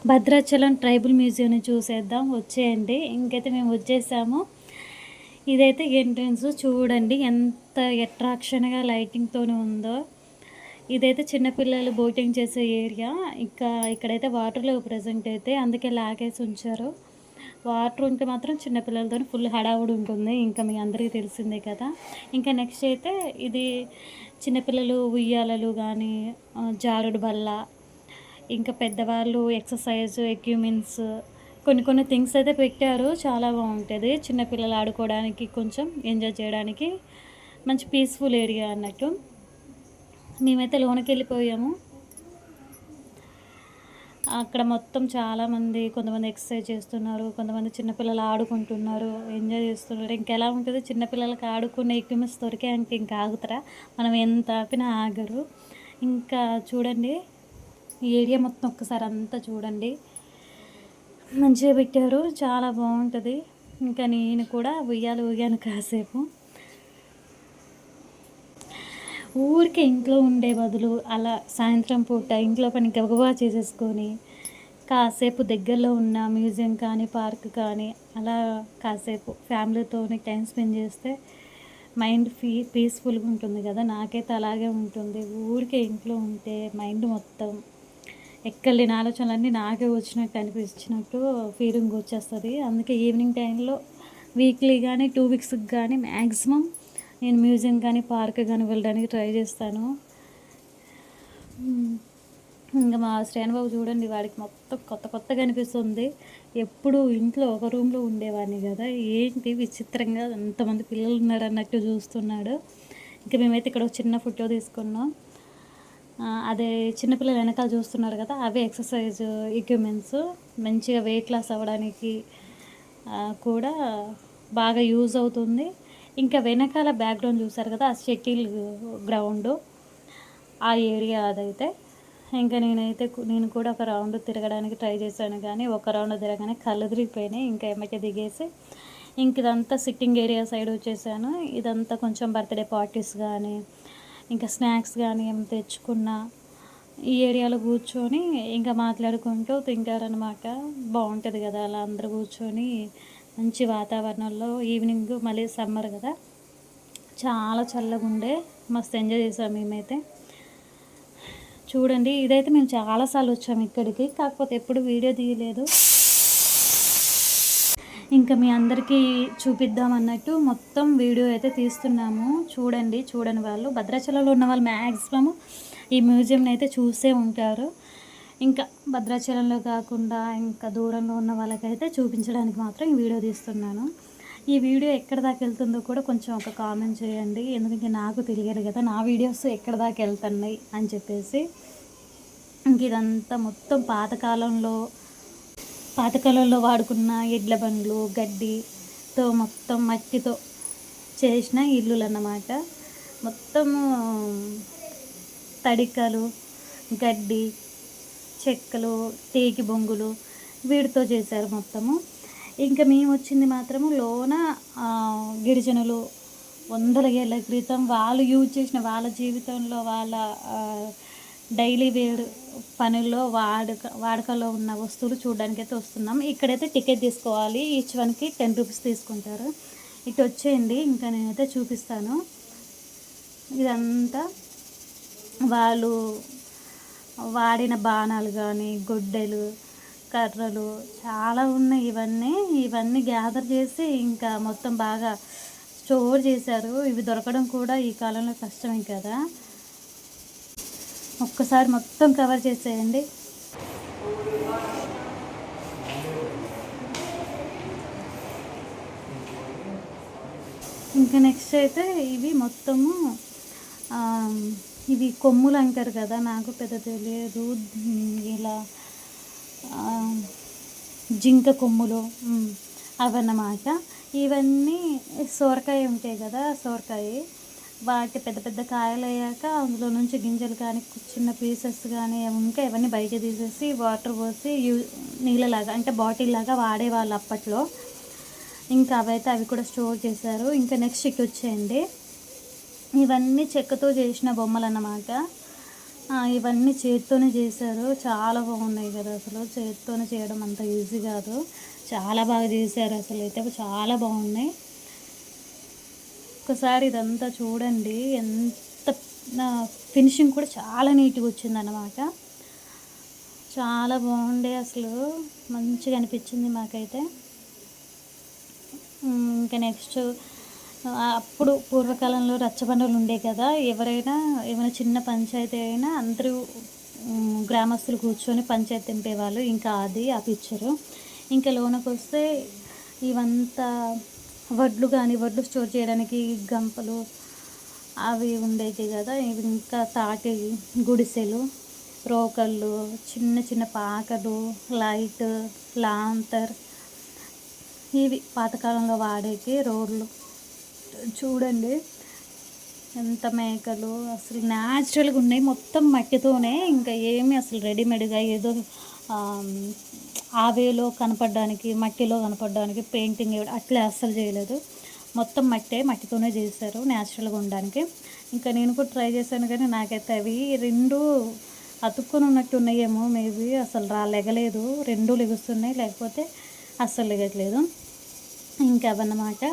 Bhadrachalam tribal మ్యూజియంని చూసేద్దాం వచ్చేయండి. ఇంకైతే మేము వచ్చేసాము. ఇదైతే ఎంట్రన్స్ చూడండి ఎంత అట్రాక్షన్‌గా లైటింగ్‌తోని ఉందో. ఇదైతే చిన్నపిల్లలు బోటింగ్ చేసే ఏరియా. ఇక్కడైతే వాటర్ లేవు ప్రెజెంట్ అయితే. అందుకే లాగేసి ఉంచారు. వాటర్ ఉంటే మాత్రం చిన్నపిల్లలతోని ఫుల్ హడావుడి ఉంటుంది. ఇంకా మీ అందరికీ తెలిసిందే కదా! ఇంకా నెక్స్ట్ అయితే ఇది చిన్నపిల్లలు ఉయ్యాలలు గానీ, జారుడు బల్ల, ఇంకా పెద్దవాళ్ళు ఎక్సర్సైజ్ ఎక్విప్‌మెంట్స్ కొన్ని కొన్ని థింగ్స్ అయితే పెట్టారు. చాలా బావుంటది. చిన్న పిల్లలు ఆడుకోవడానికి, కొంచెం ఎంజాయ్ చేయడానికి మంచి పీస్‌ఫుల్ ఏరియా అన్నట్టు. మేమైతే లోనకెళ్ళిపోయాము. అక్కడ మొత్తం చాలామంది కొంతమంది ఎక్సర్సైజ్ చేస్తున్నారు. కొంతమంది చిన్నపిల్లలు ఆడుకుంటున్నారు. ఎంజాయ్ చేస్తున్నారు. ఇంకెలా ఉంటది చిన్నపిల్లలకి ఆడుకునే ఎక్విప్‌మెంట్స్ దొరికాయంటే ఇంకా ఆగుతారా? మనం ఎంత ఆపినా ఆగరు. ఇంకా చూడండి ఈ ఏరియా మొత్తం ఒక్కసారి అంతా చూడండి. మంచిగా పెట్టారు. చాలా బావుంటది. ఇంకా నేను కూడా ఊగాను కాసేపు. ఊరికే ఇంట్లో ఉండే బదులు అలా సాయంత్రం పూట ఇంట్లో పని గబగబా చేసేసుకొని కాసేపు దగ్గరలో ఉన్న మ్యూజియం కానీ, పార్క్ కానీ అలా కాసేపు ఫ్యామిలీతోని టైం స్పెండ్ చేస్తే మైండ్ పీస్‌ఫుల్‌గా ఉంటుంది కదా! నాకైతే అలాగే ఉంటుంది. ఊరికే ఇంట్లో ఉంటే మైండ్ మొత్తం ఎక్కడలేని ఆలోచనలన్నీ నాకే వచ్చినట్టు అనిపించినట్టు ఫీలింగ్ వచ్చేస్తది. అందుకే ఈవినింగ్ టైంలో వీక్లీ గానీ, 2 వీక్స్‌కి గానీ మ్యాక్సిమం నేను మ్యూజియం కానీ, పార్క్ గానీ వెళ్ళడానికి ట్రై చేస్తాను. ఇంక మా శ్రేణుబాబు చూడండి వాడికి మొత్తం కొత్తగా అనిపిస్తుంది. ఎప్పుడు ఇంట్లో ఒక రూమ్‌లో ఉండేవాడిని కదా! ఏంటి విచిత్రంగా అంతమంది పిల్లలు ఉన్నారన్నట్టు చూస్తున్నాడు. ఇంక మేమైతే ఇక్కడ ఒక చిన్న ఫోటో తీసుకున్నాం. అదే చిన్నపిల్లలు వెనకాల చూస్తున్నారు కదా! అవే ఎక్సర్సైజ్ ఎక్విప్‌మెంట్స్ మంచిగా వెయిట్ లాస్ అవ్వడానికి కూడా బాగా యూజ్ అవుతుంది. ఇంకా వెనకాల బ్యాక్‌గ్రౌండ్ చూసారు కదా! ఆ షటిల్ గ్రౌండు ఆ ఏరియా అదైతే. ఇంకా నేను కూడా ఒక రౌండ్ తిరగడానికి ట్రై చేశాను కానీ, ఒక రౌండ్ తిరగగానే కళ్ళు తిరిగిపోయినాయి. ఇంకా ఎమ్మటే దిగేసి ఇదంతా సిట్టింగ్ ఏరియా సైడ్ వచ్చేసాను. ఇదంతా కొంచెం బర్త్‌డే పార్టీస్ గానీ, ఇంకా స్నాక్స్ గానీ ఏమైనా తెచ్చుకున్నా ఈ ఏరియాలో కూర్చొని ఇంకా మాట్లాడుకుంటూ తింటారనమాట. బావుంటది కదా! అలా అందరూ కూర్చొని మంచి వాతావరణంలో ఈవినింగ్ మళ్ళీ సమ్మర్ కదా! చాలా చల్లగుండే మస్తు ఎంజాయ్ చేసాం మేమైతే. చూడండి ఇదైతే మేము చాలా సార్లు వచ్చాము ఇక్కడికి. కాకపోతే ఎప్పుడు వీడియో తీయలేదు. ఇంకా మీ అందరికీ చూపిద్దాం అన్నట్టు మొత్తం వీడియో అయితే తీస్తున్నాము. చూడని వాళ్ళు భద్రాచలంలో ఉన్న వాళ్ళు మ్యాక్సిమం ఈ మ్యూజియంని అయితే చూసే ఉంటారు. ఇంకా భద్రాచలంలో కాకుండా ఇంకా దూరంలో ఉన్న వాళ్ళకైతే చూపించడానికి మాత్రం ఈ వీడియో తీస్తున్నాను. ఈ వీడియో ఎక్కడి దాకా వెళ్తుందో కూడా కొంచెం ఒక కామెంట్ చేయండి. ఎందుకంటే నాకు తెలియాలి కదా నా వీడియోస్ ఎక్కడి దాకా వెళ్తున్నాయి అని చెప్పేసి. ఇంక ఇదంతా మొత్తం పాతకాలంలో వాడుకున్న ఎడ్ల బండ్లు, గడ్డితో మొత్తం మట్టితో చేసిన ఇల్లులు అన్నమాట. మొత్తము తడికలు, గడ్డి, చెక్కలు, టేకి బొంగులు వీటితో చేశారు మొత్తము. ఇంకా మేము వచ్చింది మాత్రము లోన గిరిజనులు వందల ఏళ్ళ క్రితం వాళ్ళు యూజ్ చేసిన వాళ్ళ జీవితంలో వాళ్ళ డైలీ వేర్ పనుల్లో వాడకలో ఉన్న వస్తువులు చూడడానికైతే వస్తున్నాం. ఇక్కడైతే టికెట్ తీసుకోవాలి. ఈచ్ వన్‌కి 10 రూపీస్ తీసుకుంటారు. ఇటు వచ్చేయండి ఇంకా నేనైతే చూపిస్తాను. ఇదంతా వాళ్ళు వాడిన బాణాలు కానీ, గొడ్డెలు, కర్రలు చాలా ఉన్నాయి. ఇవన్నీ గ్యాదర్ చేసి ఇంకా మొత్తం బాగా స్టోర్ చేశారు. ఇవి దొరకడం కూడా ఈ కాలంలో కష్టమే కదా! ఒక్కసారి మొత్తం కవర్ చేసేయండి. ఇంకా నెక్స్ట్ అయితే ఇవి మొత్తము ఇవి కొమ్ములు అంటారు కదా! నాకు పెద్ద తెలియదు. ఇలా జింక కొమ్ములు అవన్నమాట. ఇవన్నీ సొరకాయ ఉంటాయి కదా! సొరకాయ వాటి పెద్ద పెద్ద కాయలు అయ్యాక అందులో నుంచి గింజలు కానీ, చిన్న పీసెస్ కానీ ఉంటే అవన్నీ బయట తీసేసి వాటర్ పోసి నీళ్ళలాగా అంటే బాటిల్ లాగా వాడేవాళ్ళు అప్పట్లో. ఇంకా అవి కూడా స్టోర్ చేశారు. ఇంకా నెక్స్ట్ ఇటు వచ్చేయండి. ఇవన్నీ చెక్కతో చేసిన బొమ్మలు అన్నమాట. ఇవన్నీ చేత్తోనే చేశారు. చాలా బాగున్నాయి కదా అసలు. చేత్తోనే చేయడం అంత ఈజీ కాదు. చాలా బాగా చేశారు అసలైతే. చాలా బాగున్నాయి. ఒకసారి ఇదంతా చూడండి. ఎంత ఫినిషింగ్ కూడా చాలా నీట్గా వచ్చిందన్నమాట. చాలా బాగుండే అసలు. మంచిగా అనిపించింది మాకైతే. ఇంకా నెక్స్ట్ అప్పుడు పూర్వకాలంలో రచ్చబండలు ఉండే కదా. ఏమైనా చిన్న పంచాయతీ అయినా అందరూ గ్రామస్తులు కూర్చొని పంచాయతీ తెంపేవాళ్ళు. ఇంకా అది ఆ పిక్చరు. ఇంకా లోనకి వస్తే ఇవంతా వడ్లు స్టోర్ చేయడానికి గంపలు అవి ఉండేవి కదా. ఇవి ఇంకా తాటి గుడిసెలు, రోకళ్ళు, చిన్న చిన్న పాకలు, లైట్, లాంతర్, ఇవి పాతకాలంలో వాడేవి రోడ్లు. చూడండి ఎంత మేకలు అసలు న్యాచురల్గా ఉన్నాయి. మొత్తం మట్టితోనే, ఇంకా ఏమి అసలు రెడీమేడ్గా ఏదో ఆవేలో కనపడడానికి, మట్టిలో కనపడడానికి పెయింటింగ్ అట్లా అస్సలు చేయలేదు. మొత్తం మట్టితోనే చేశారు న్యాచురల్గా ఉండడానికి. ఇంకా నేను కూడా ట్రై చేశాను కానీ నాకైతే అవి రెండు అతుక్కొని ఉన్నట్టు ఉన్నాయేమో. మేబీ అసలు లెగలేదు. రెండు లెగుస్తున్నాయి, లేకపోతే అస్సలు లెగట్లేదు. ఇంకా అవన్నమాట.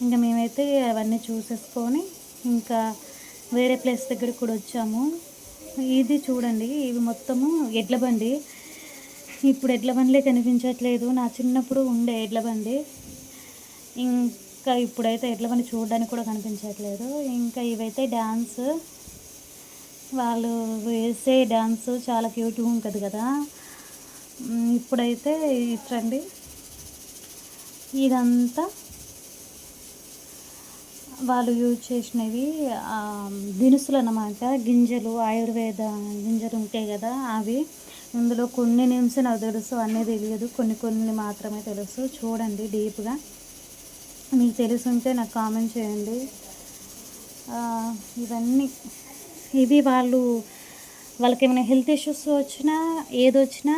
ఇంకా మేమైతే అవన్నీ చూసేసుకొని ఇంకా వేరే ప్లేస్ దగ్గరికి కూడా వచ్చాము. ఇది చూడండి, ఇవి మొత్తము ఎడ్ల బండి. ఇప్పుడు ఎడ్ల బండ్లే కనిపించట్లేదు. నా చిన్నప్పుడు ఉండే ఎడ్ల బండి. ఇంకా ఇప్పుడైతే ఎడ్ల బండి చూడడానికి కూడా కనిపించట్లేదు. ఇంకా ఇవైతే డ్యాన్స్, వాళ్ళు వేసే డ్యాన్స్ చాలా క్యూట్గా ఉంటుంది కదా. ఇప్పుడైతే ఇట్రండి, ఇదంతా వాళ్ళు యూజ్ చేసినవి దినుసులు అన్నమాట. గింజలు, ఆయుర్వేద గింజలు ఉంటాయి కదా అవి. ఇందులో కొన్ని నేమ్స్ నాకు తెలుసు, అన్నీ తెలియదు. కొన్ని మాత్రమే తెలుసు. చూడండి డీప్గా. మీకు తెలుసుంటే నాకు కామెంట్ చేయండి. ఇవి వాళ్ళకి ఏమైనా హెల్త్ ఇష్యూస్ వచ్చినా ఏదొచ్చినా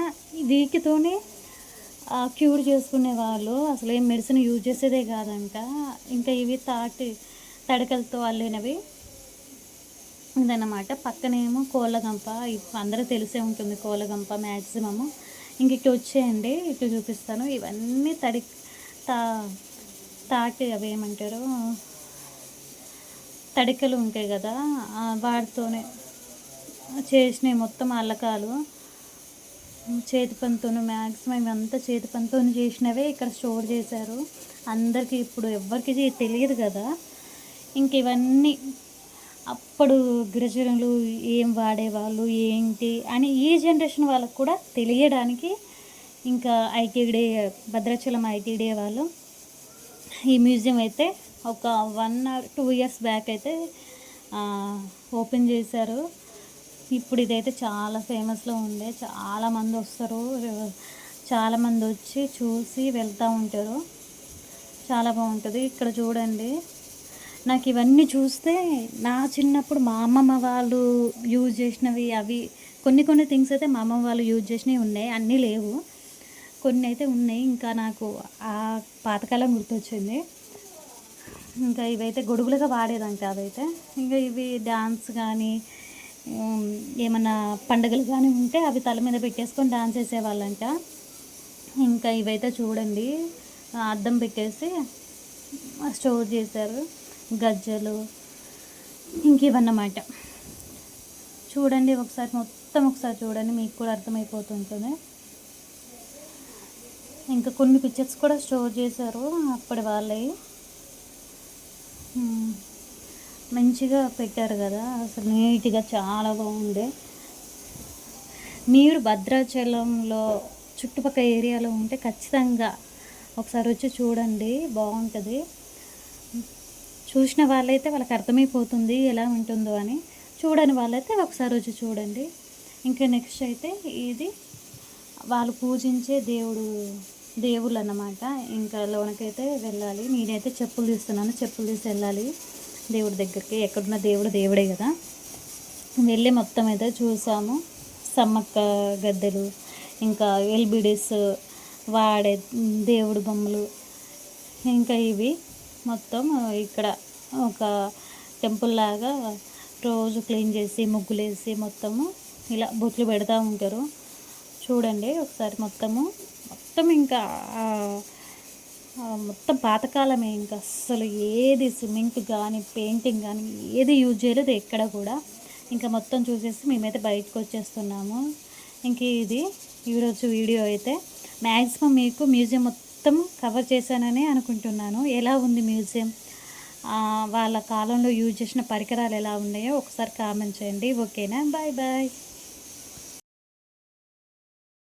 వీటితోనే క్యూర్ చేసుకునేవాళ్ళు. అసలు ఏం మెడిసిన్ యూజ్ చేసేదే కాదంట. ఇంకా ఇవి తడకలతో అల్లినవి ఇదన్నమాట. పక్కనేమో కోళ్ళగంప. అందరూ తెలిసే ఉంటుంది కోళ్ళగంప మ్యాక్సిమము. ఇంక ఇటు వచ్చేయండి, ఇటు చూపిస్తాను. ఇవన్నీ తాటి అవి ఏమంటారు, తడికలు ఉంటాయి కదా, వాటితోనే చేసినవి మొత్తం అల్లకాలు. చేతి పనితో మ్యాక్సిమం ఇవంతా చేతి పనితో చేసినవే ఇక్కడ స్టోర్ చేశారు. అందరికీ ఇప్పుడు ఎవ్వరికి తెలియదు కదా. ఇంక ఇవన్నీ అప్పుడు గిరిజనులు ఏం వాడేవాళ్ళు ఏంటి అని ఈ జనరేషన్ వాళ్ళకు కూడా తెలియడానికి ఇంకా ఐటీడీ, భద్రాచలం ఐటీడీ వాళ్ళు ఈ మ్యూజియం అయితే ఒక 1 or 2 years బ్యాక్ అయితే ఓపెన్ చేశారు. ఇప్పుడు ఇదైతే చాలా ఫేమస్లో ఉండే, చాలామంది వస్తారు. చాలామంది వచ్చి చూసి వెళ్తూ ఉంటారు. చాలా బాగుంటుంది. ఇక్కడ చూడండి, నాకు ఇవన్నీ చూస్తే నా చిన్నప్పుడు మా అమ్మమ్మ వాళ్ళు యూజ్ చేసినవి అవి కొన్ని థింగ్స్ అయితే మా అమ్మమ్మ వాళ్ళు యూజ్ చేసినవి ఉన్నాయి. అన్నీ లేవు, కొన్ని అయితే ఉన్నాయి. ఇంకా నాకు ఆ పాతకాలం గుర్తొచ్చింది. ఇంకా ఇవైతే గొడుగులుగా వాడేదంట అదైతే. ఇంకా ఇవి డాన్స్ కానీ ఏమన్నా పండుగలు కానీ ఉంటే అవి తల మీద పెట్టేసుకొని డాన్స్ వేసేవాళ్ళంట. ఇంకా ఇవైతే చూడండి, అద్దం పెట్టేసి స్టోర్ చేశారు. గజ్జలు ఇంక ఇవన్నమాట. చూడండి ఒకసారి చూడండి, మీకు కూడా అర్థమైపోతుంటుంది. ఇంకా కొన్ని పిక్చర్స్ కూడా స్టోర్ చేశారు అప్పటి వాళ్ళవి. మంచిగా పెట్టారు కదా, అసలు నీట్గా చాలా బాగుండే. మీరు భద్రాచలంలో చుట్టుపక్కల ఏరియాలో ఉంటే ఖచ్చితంగా ఒకసారి వచ్చి చూడండి, బాగుంటుంది. చూసిన వాళ్ళైతే వాళ్ళకి అర్థమైపోతుంది ఎలా ఉంటుందో అని. చూడని వాళ్ళైతే ఒకసారి వచ్చి చూడండి. ఇంకా నెక్స్ట్ అయితే ఇది వాళ్ళు పూజించే దేవుళ్ళు అన్నమాట. ఇంకా లోనకైతే వెళ్ళాలి. నేనైతే చెప్పులు తీస్తున్నాను, చెప్పులు తీసి వెళ్ళాలి దేవుడి దగ్గరికి. ఎక్కడున్న దేవుడే కదా. వెళ్ళి మొత్తం అయితే చూసాము. సమ్మక్క గద్దెలు, ఇంకా ఎల్బిడిస్ వాడే దేవుడు బొమ్మలు, ఇంకా ఇవి మొత్తం ఇక్కడ ఒక టెంపుల్ లాగా రోజు క్లీన్ చేసి ముగ్గులేసి మొత్తము ఇలా బొట్లు పెడతా ఉంటారు. చూడండి ఒకసారి మొత్తం ఇంకా మొత్తం పాతకాలమే. ఇంకా అస్సలు ఏది సిమెంట్ కానీ పెయింటింగ్ కానీ ఏది యూజ్ చేయలేదు ఎక్కడ కూడా. ఇంకా మొత్తం చూసేసి మేమైతే బయటకు వచ్చేస్తున్నాము. ఇంక ఇది ఈరోజు వీడియో అయితే మ్యాక్సిమం మీకు మ్యూజియం మొత్తం కవర్ చేశానని అనుకుంటున్నాను. ఎలా ఉంది మ్యూజియం, వాళ్ళ కాలంలో యూజ్ చేసిన పరికరాలు ఎలా ఉన్నాయో ఒకసారి కామెంట్ చేయండి. ఓకేనా? Bye bye.